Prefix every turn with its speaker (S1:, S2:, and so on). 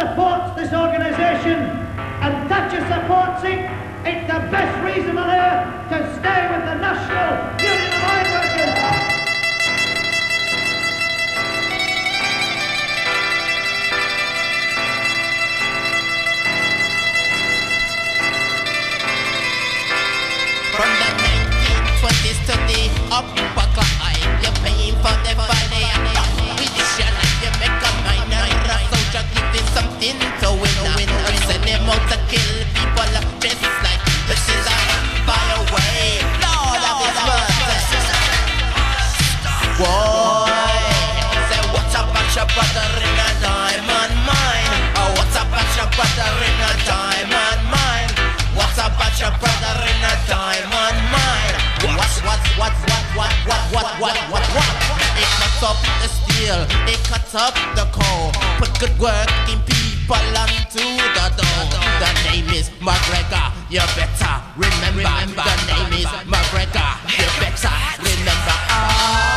S1: supports this organisation, and Thatcher supports it, it's the best reason on earth to stay with the National Union of Iron Workers.
S2: From the 1920s to the upper climb, you're paying for the body and with this your life, you make a minor soldier, give you something to win. Send him out to kill people just like this is a fire away. Lord of his murder. Boy, say what's up at your brother in a diamond mine? Oh, what's up at your brother in a diamond mine? What's up at your brother in a diamond mine? What? It cuts up the steel, it cuts up the coal. Put good working people onto the door. The name is McGregor, you better remember. The name is McGregor, you better remember.